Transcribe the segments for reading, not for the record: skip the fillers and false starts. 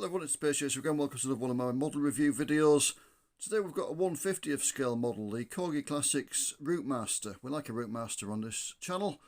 Hello everyone, it's Stagecoach again. Welcome to another one of my model review videos. Today we've got a 1/50th scale model, the Corgi Classics Routemaster. We like a Routemaster on this channel.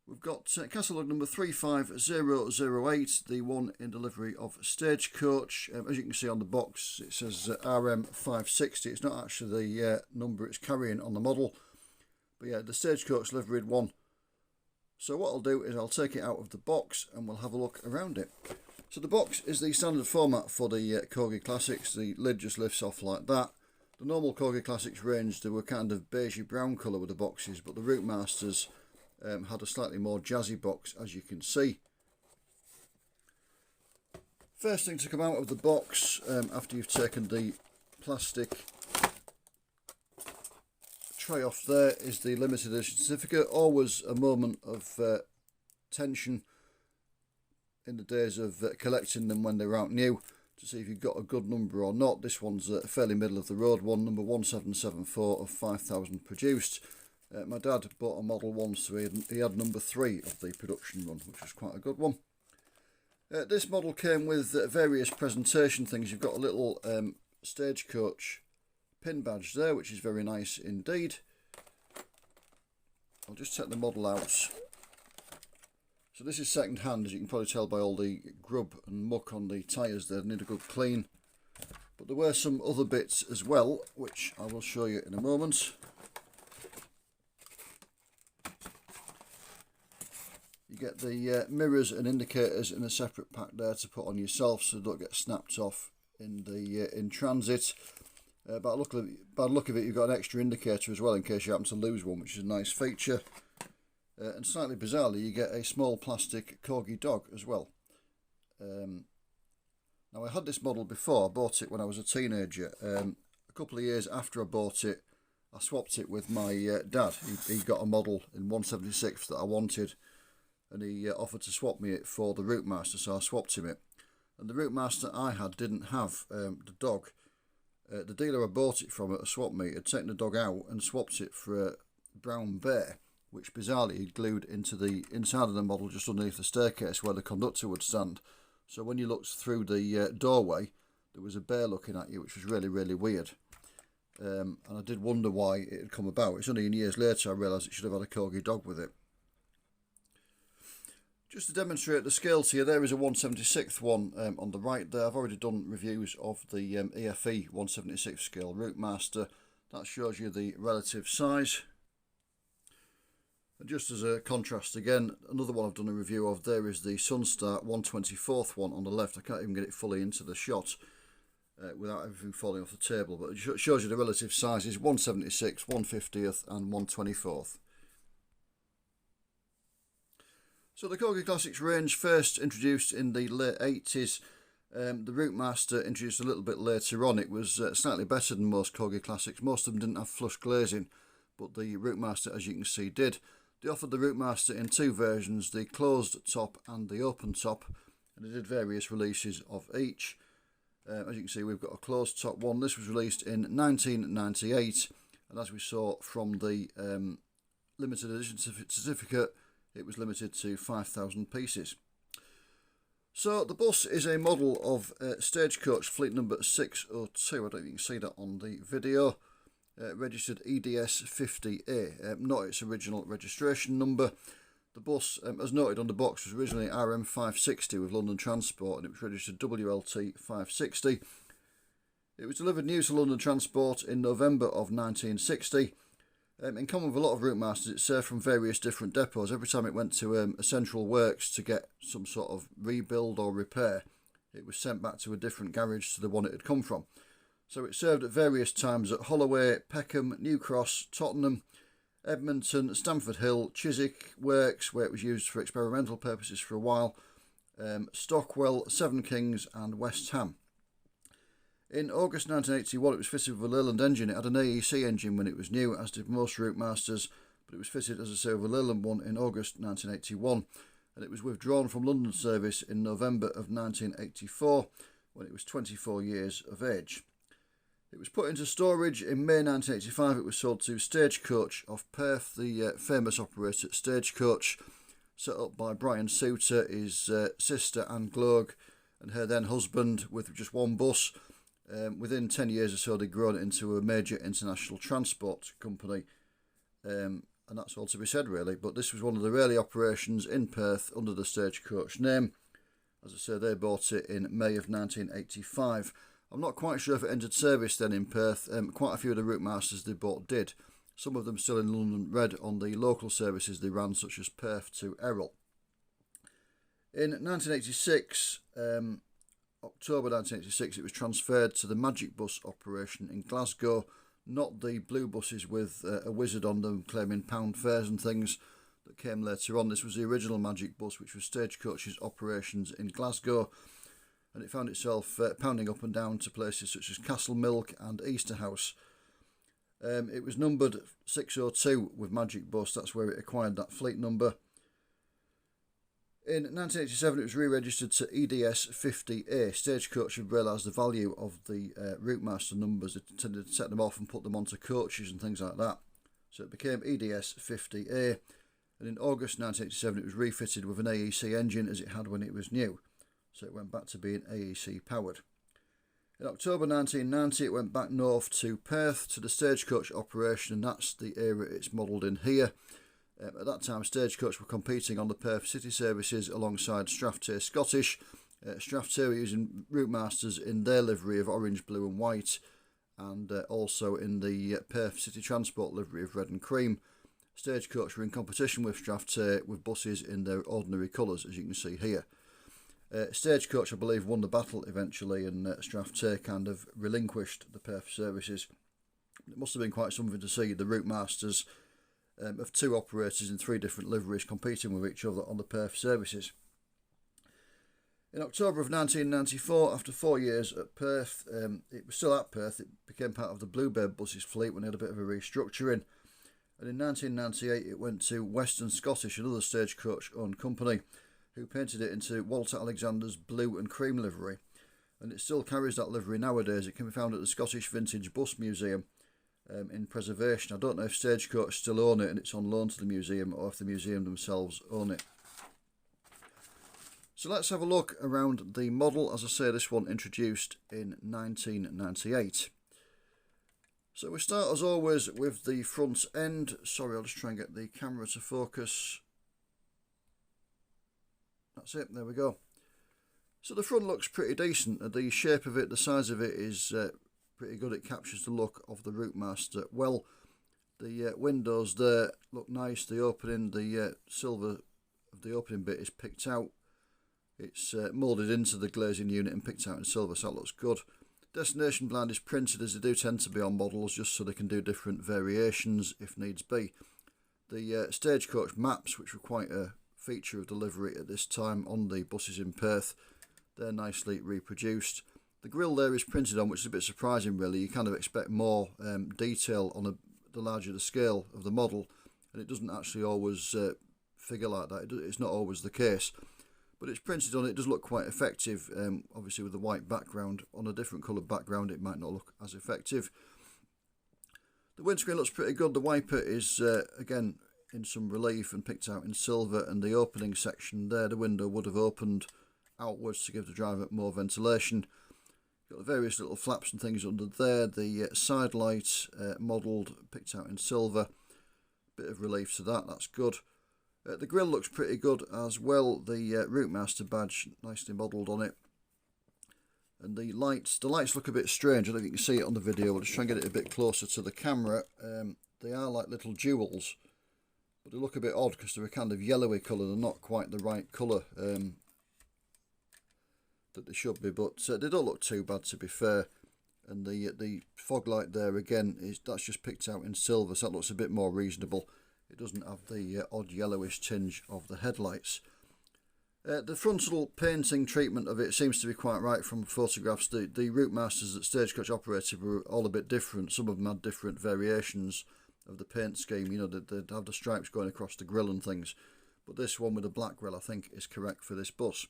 We've got catalogue number 35008, the one in delivery of Stagecoach. As you can see on the box, it says RM560. It's not actually the number it's carrying on the model, but yeah, the Stagecoach liveried one. So what I'll do is I'll take it out of the box and we'll have a look around it. So the box is the standard format for the Corgi Classics. The lid just lifts off like that. The normal Corgi Classics range, they were kind of beigey brown colour with the boxes, but the Routemasters had a slightly more jazzy box, as you can see. First thing to come out of the box, after you've taken the plastic tray off there, is the limited edition certificate. Always a moment of tension in the days of collecting them when they're out new, to see if you've got a good number or not. This one's a fairly middle of the road one, number 1774 of 5,000 produced. My dad bought a model once, so he had number 3 of the production run, which was quite a good one. This model came with various presentation things. You've got a little Stagecoach pin badge there, which is very nice indeed. I'll just take the model out. So this is second hand, as you can probably tell by all the grub and muck on the tyres there. They need a good clean. But there were some other bits as well, which I will show you in a moment. You get the mirrors and indicators in a separate pack there to put on yourself, so they don't get snapped off in the in transit. By the look of it, you've got an extra indicator as well in case you happen to lose one, which is a nice feature. And slightly bizarrely, you get a small plastic Corgi dog as well. Now, I had this model before. I bought it when I was a teenager. A couple of years after I bought it, I swapped it with my dad. He got a model in 1/76 that I wanted, and he offered to swap me it for the Routemaster, so I swapped him it. And the Routemaster I had didn't have the dog. The dealer I bought it from at a swap meet had taken the dog out and swapped it for a brown bear, which bizarrely he glued into the inside of the model just underneath the staircase where the conductor would stand. So when you looked through the doorway, there was a bear looking at you, which was really, really weird. And I did wonder why it had come about. It's only in years later I realised it should have had a Corgi dog with it. Just to demonstrate the scale to you, there is a 1/76th one on the right there. I've already done reviews of the EFE 1/76 scale Routemaster. That shows you the relative size. And just as a contrast again, another one I've done a review of, there is the Sunstar 1/24th one on the left. I can't even get it fully into the shot without everything falling off the table, but it shows you the relative sizes: 1/76, 1/50th and 1/24th. So the Corgi Classics range first introduced in the late 80s. The Routemaster introduced a little bit later on. It was slightly better than most Corgi Classics. Most of them didn't have flush glazing, but the Routemaster, as you can see, did. They offered the Routemaster in 2 versions, the closed top and the open top, and they did various releases of each. As you can see, we've got a closed top one. This was released in 1998, and as we saw from the limited edition certificate, it was limited to 5,000 pieces. So the bus is a model of Stagecoach fleet number 602. I don't think you can see that on the video. Registered EDS 50A, not its original registration number. The bus, as noted on the box, was originally RM560 with London Transport, and it was registered WLT 560. It was delivered new to London Transport in November of 1960. In common with a lot of Routemasters, it served from various different depots. Every time it went to a central works to get some sort of rebuild or repair, it was sent back to a different garage to the one it had come from. So it served at various times at Holloway, Peckham, New Cross, Tottenham, Edmonton, Stamford Hill, Chiswick Works, where it was used for experimental purposes for a while, Stockwell, Seven Kings and West Ham. In August 1981 it was fitted with a Leyland engine. It had an AEC engine when it was new, as did most Routemasters, but it was fitted, as I say, with a Leyland one in August 1981, and it was withdrawn from London service in November of 1984 when it was 24 years of age. It was put into storage in May 1985. It was sold to Stagecoach of Perth, the famous operator at Stagecoach, set up by Brian Souter, his sister Anne Gloag, and her then husband with just one bus. Within 10 years or so, they'd grown it into a major international transport company, and that's all to be said really. But this was one of the early operations in Perth under the Stagecoach name. As I say, they bought it in May of 1985. I'm not quite sure if it entered service then in Perth. Quite a few of the Routemasters they bought did. Some of them still in London Red on the local services they ran, such as Perth to Errol. In 1986, October 1986, it was transferred to the Magic Bus operation in Glasgow, not the blue buses with a wizard on them claiming pound fares and things that came later on. This was the original Magic Bus, which was Stagecoach's operations in Glasgow, and it found itself pounding up and down to places such as Castlemilk and Easterhouse. It was numbered 602 with Magic Bus, that's where it acquired that fleet number. In 1987, it was re-registered to EDS 50A. Stagecoach had realised the value of the Routemaster numbers. It tended to set them off and put them onto coaches and things like that. So it became EDS 50A. And in August 1987, it was refitted with an AEC engine as it had when it was new. So it went back to being AEC powered. In October 1990, it went back north to Perth to the Stagecoach operation, and that's the era it's modelled in here. At that time, Stagecoach were competing on the Perth city services alongside Strathtyr Scottish. Strathtyr were using Routemasters in their livery of orange, blue and white, and also in the Perth City Transport livery of red and cream. Stagecoach were in competition with Strathtyr with buses in their ordinary colours, as you can see here. Stagecoach, I believe, won the battle eventually, and Strathtyr kind of relinquished the Perth services. It must have been quite something to see the Routemasters of two operators in three different liveries competing with each other on the Perth services. In October of 1994, after 4 years at Perth, it was still at Perth, it became part of the Bluebird buses fleet when they had a bit of a restructuring. And in 1998 it went to Western Scottish, another Stagecoach owned company, who painted it into Walter Alexander's blue and cream livery. And it still carries that livery nowadays. It can be found at the Scottish Vintage Bus Museum in preservation. I don't know if Stagecoach still own it and it's on loan to the museum, or if the museum themselves own it. So let's have a look around the model. As I say, this one introduced in 1998. So we start as always with the front end. Sorry, I'll just try and get the camera to focus. That's it, there we go. So the front looks pretty decent. The shape of it, the size of it is pretty good. It captures the look of the Routemaster well. The windows there look nice. The opening, the silver of the opening bit is picked out. It's moulded into the glazing unit and picked out in silver, so that looks good. Destination blind is printed, as they do tend to be on models, just so they can do different variations if needs be. The Stagecoach maps, which were quite a feature of delivery at this time on the buses in Perth, they're nicely reproduced. The grille there is printed on, which is a bit surprising really. You kind of expect more detail on the larger the scale of the model, and it doesn't actually always figure like that. It's not always the case. But it's printed on, it does look quite effective, obviously with the white background. On a different coloured background it might not look as effective. The windscreen looks pretty good. The wiper is again in some relief and picked out in silver, and the opening section there, the window would have opened outwards to give the driver more ventilation. Got the various little flaps and things under there. The side light modelled, picked out in silver. Bit of relief to that, that's good. The grille looks pretty good as well. The Routemaster badge nicely modelled on it. And the lights look a bit strange. I don't think you can see it on the video. I'll just try and get it a bit closer to the camera. They are like little jewels, but they look a bit odd because they're a kind of yellowy colour. They're not quite the right colour that they should be, but they don't look too bad, to be fair. And the fog light there again, that's just picked out in silver, so that looks a bit more reasonable. It doesn't have the odd yellowish tinge of the headlights. The frontal painting treatment of it seems to be quite right from photographs. The Routemasters that Stagecoach operated were all a bit different. Some of them had different variations of the paint scheme. You know, they'd have the stripes going across the grille and things. But this one with a black grille, I think, is correct for this bus.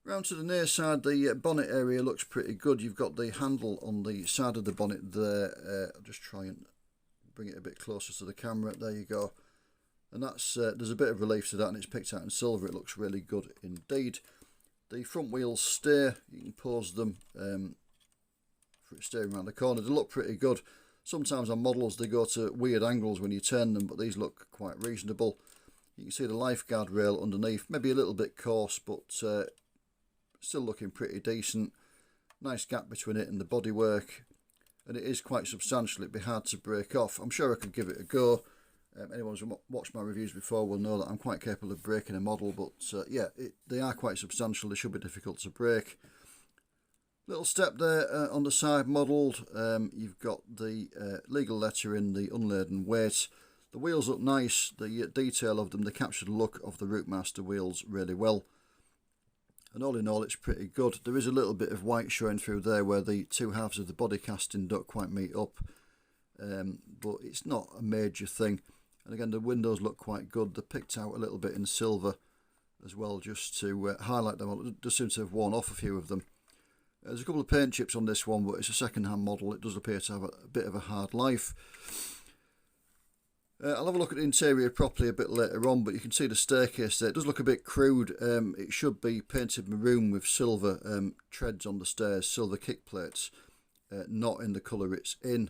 Round to the near side, the bonnet area looks pretty good. You've got the handle on the side of the bonnet there. I'll just try and bring it a bit closer to the camera. There you go. And that's there's a bit of relief to that, and it's picked out in silver. It looks really good indeed. The front wheels steer, you can pause them for it steering around the corner. They look pretty good. Sometimes on models they go to weird angles when you turn them, but these look quite reasonable. You can see the lifeguard rail underneath, maybe a little bit coarse, but still looking pretty decent. Nice gap between it and the bodywork, and it is quite substantial. It'd be hard to break off. I'm sure I could give it a go. Anyone who's watched my reviews before will know that I'm quite capable of breaking a model, but yeah, they are quite substantial. They should be difficult to break. Little step there on the side modelled. You've got the legal letter in the unladen weight. The wheels look nice. The detail of them, they capture the look of the Routemaster wheels really well. And all in all, it's pretty good. There is a little bit of white showing through there where the two halves of the body casting don't quite meet up, but it's not a major thing. And again, the windows look quite good. They're picked out a little bit in silver as well, just to highlight them. It does seem to have worn off a few of them. There's a couple of paint chips on this one, but it's a second-hand model. It does appear to have a bit of a hard life. I'll have a look at the interior properly a bit later on, but you can see the staircase there. It does look a bit crude. It should be painted maroon with silver treads on the stairs, silver kick plates, not in the colour it's in.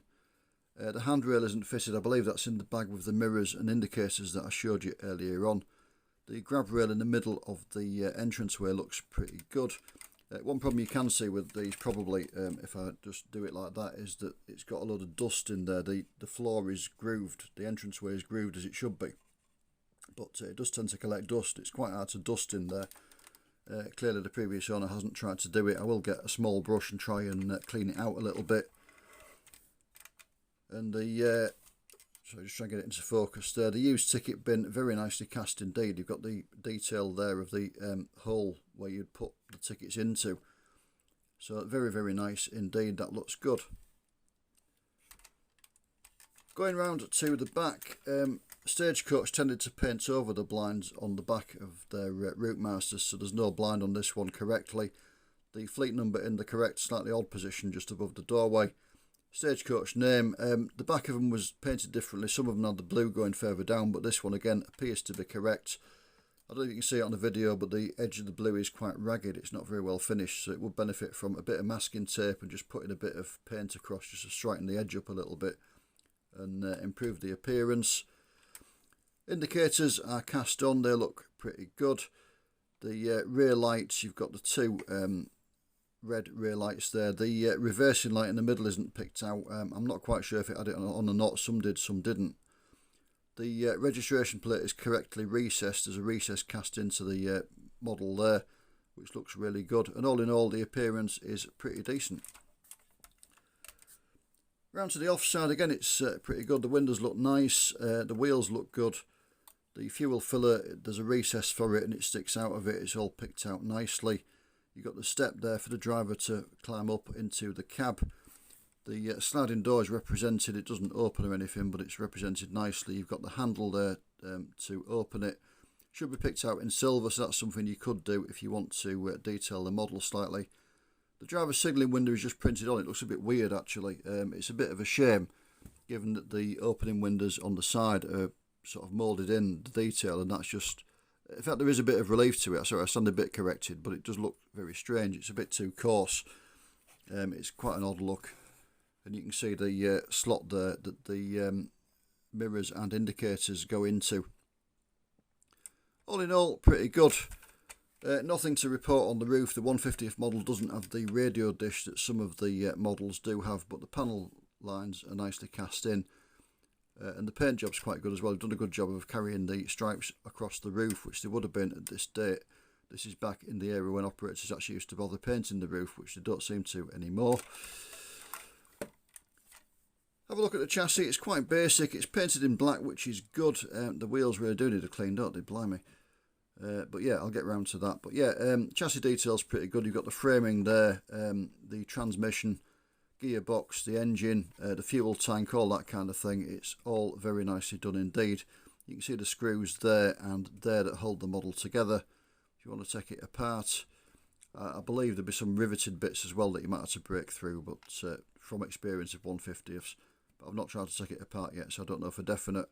The handrail isn't fitted. I believe that's in the bag with the mirrors and indicators that I showed you earlier on. The grab rail in the middle of the entranceway looks pretty good. One problem you can see with these, probably, if I just do it like that, is that it's got a load of dust in there. The floor is grooved, the entranceway is grooved as it should be, but it does tend to collect dust. It's quite hard to dust in there. Clearly the previous owner hasn't tried to do it. I will get a small brush and try and clean it out a little bit. And the so just try to get it into focus there. The used ticket bin, very nicely cast indeed. You've got the detail there of the hole where you'd put the tickets into. So very, very nice indeed. That looks good. Going round to the back, Stagecoach tended to paint over the blinds on the back of their Routemasters, so there's no blind on this one correctly. The fleet number in the correct, slightly odd position just above the doorway. Stagecoach name, the back of them was painted differently. Some of them had the blue going further down, but this one again appears to be correct. I don't know if you can see it on the video, but the edge of the blue is quite ragged. It's not very well finished, so it would benefit from a bit of masking tape and just putting a bit of paint across just to straighten the edge up a little bit and improve the appearance. Indicators are cast on, they look pretty good. The rear lights, you've got the two red rear lights there. The reversing light in the middle isn't picked out. I'm not quite sure if it had it on or not. Some did, some didn't. The registration plate is correctly recessed. There's a recess cast into the model there, which looks really good. And all in all, the appearance is pretty decent. Round to the offside again, it's pretty good. The windows look nice. The wheels look good. The fuel filler, there's a recess for it and it sticks out of it. It's all picked out nicely. You've got the step there for the driver to climb up into the cab. The sliding door is represented. It doesn't open or anything, but it's represented nicely. You've got the handle there to open it. Should be picked out in silver, so that's something you could do if you want to detail the model slightly. The driver's signalling window is just printed on. It looks a bit weird actually. It's a bit of a shame, given that the opening windows on the side are sort of moulded in the detail, and that's just... In fact, there is a bit of relief to it. Sorry, I stand a bit corrected, but it does look very strange. It's a bit too coarse. It's quite an odd look. And you can see the slot there that the mirrors and indicators go into. All in all, pretty good. Nothing to report on the roof. The 150th model doesn't have the radio dish that some of the models do have, but the panel lines are nicely cast in. And the paint job's quite good as well. They've done a good job of carrying the stripes across the roof, which they would have been at this date. This is back in the era when operators actually used to bother painting the roof, which they don't seem to anymore. Have a look at the chassis. It's quite basic. It's painted in black, which is good. The wheels really do need a clean, don't they? Blimey. But yeah, I'll get round to that. But yeah, chassis detail's pretty good. You've got the framing there, the transmission, gearbox, the engine, the fuel tank, all that kind of thing. It's all very nicely done indeed. You can see the screws there and there that hold the model together. If you want to take it apart, I believe there'll be some riveted bits as well that you might have to break through, but from experience of 150ths. But I've not tried to take it apart yet, so I don't know for definite.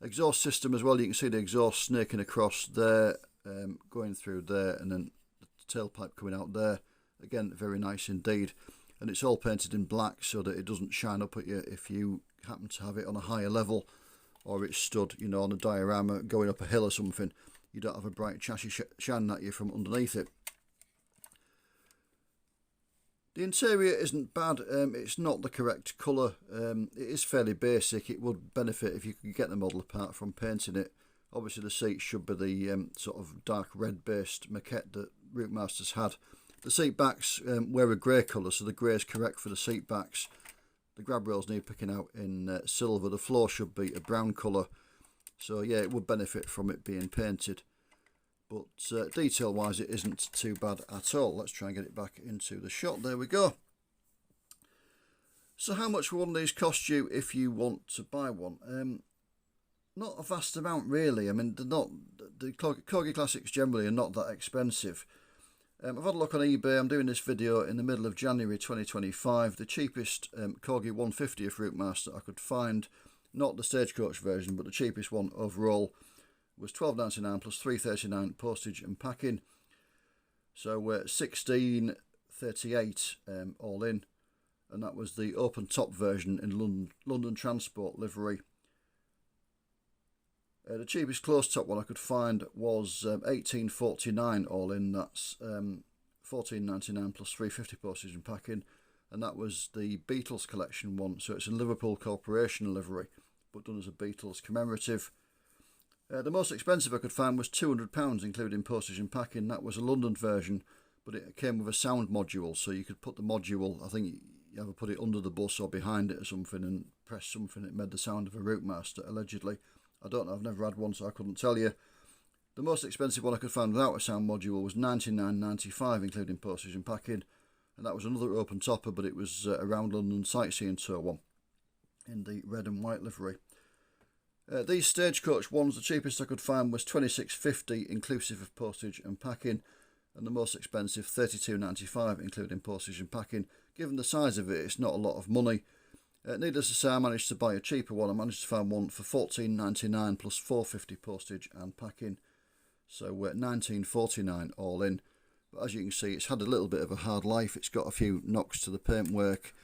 Exhaust system as well. You can see the exhaust snaking across there, going through there, and then the tailpipe coming out there. Again, very nice indeed. And it's all painted in black so that it doesn't shine up at you if you happen to have it on a higher level, or it's stood, you know, on a diorama going up a hill or something. You don't have a bright chassis shining at you from underneath it. The interior isn't bad. It's not the correct colour. It is fairly basic. It would benefit if you could get the model apart from painting it. Obviously the seats should be the sort of dark red based maquette that Routemasters had. The seat backs were a grey colour, so the grey is correct for the seat backs. The grab rails need picking out in silver. The floor should be a brown colour. So yeah, it would benefit from it being painted. But detail wise it isn't too bad at all. Let's try and get it back into the shot. There we go. So how much will one of these cost you if you want to buy one? Not a vast amount really. I mean, they're not, the Corgi Classics generally are not that expensive. I've had a look on eBay. I'm doing this video in the middle of January 2025. The cheapest Corgi 150th Routemaster I could find, not the Stagecoach version, but the cheapest one overall, was $12.99 plus $3.39 postage and packing. So $16.38 all in, and that was the open top version in London Transport livery. The cheapest closed top one I could find was $18.49 all in. That's $14.99 plus $3.50 postage and packing, and that was the Beatles collection one. So it's a Liverpool Corporation livery, but done as a Beatles commemorative. The most expensive I could find was £200, including postage and packing. That was a London version, but it came with a sound module, so you could put the module, I think you either put it under the bus or behind it or something, and press something, it made the sound of a Routemaster, allegedly. I don't know, I've never had one, so I couldn't tell you. The most expensive one I could find without a sound module was $99.95, including postage and packing, and that was another open topper, but it was around London sightseeing tour one, in the red and white livery. These Stagecoach ones, the cheapest I could find was $26.50 inclusive of postage and packing, and the most expensive $32.95 including postage and packing. Given the size of it, it's not a lot of money. Needless to say, I managed to buy a cheaper one. I managed to find one for $14.99 plus $4.50 postage and packing, so $19.49 all in. But as you can see, it's had a little bit of a hard life. It's got a few knocks to the paintwork.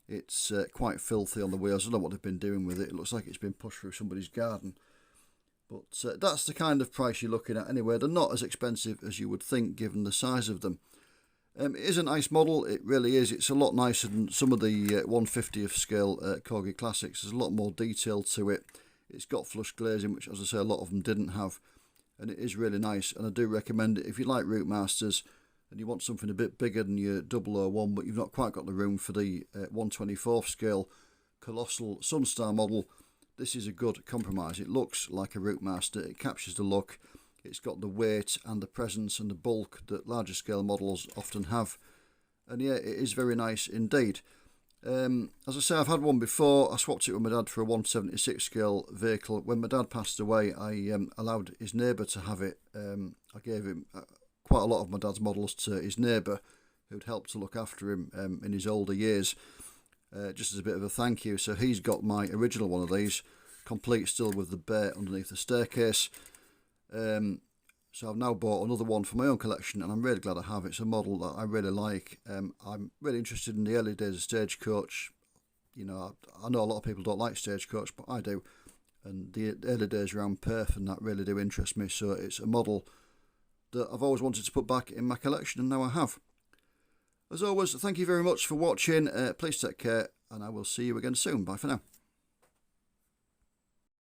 It's quite filthy on the wheels. I don't know what they've been doing with it. It looks like it's been pushed through somebody's garden. But that's the kind of price you're looking at anyway. They're not as expensive as you would think given the size of them. It is a nice model, it really is. It's a lot nicer than some of the 150th scale Corgi Classics. There's a lot more detail to it. It's got flush glazing, which as I say a lot of them didn't have. And it is really nice, and I do recommend it if you like Routemasters and you want something a bit bigger than your 001, but you've not quite got the room for the 124th scale Colossal Sunstar model. This is a good compromise. It looks like a Routemaster, it captures the look, it's got the weight and the presence and the bulk that larger scale models often have, and yeah, it is very nice indeed. As I say, I've had one before. I swapped it with my dad for a 176 scale vehicle. When my dad passed away, I allowed his neighbour to have it. I gave him quite a lot of my dad's models to his neighbour, who'd helped to look after him in his older years, just as a bit of a thank you. So he's got my original one of these, complete still with the bay underneath the staircase. So I've now bought another one for my own collection, and I'm really glad I have. It's a model that I really like. I'm really interested in the early days of Stagecoach. You know, I know a lot of people don't like Stagecoach, but I do. And the early days around Perth and that really do interest me. So it's a model that I've always wanted to put back in my collection, and now I have. As always, thank you very much for watching. Please take care, and I will see you again soon. Bye for now.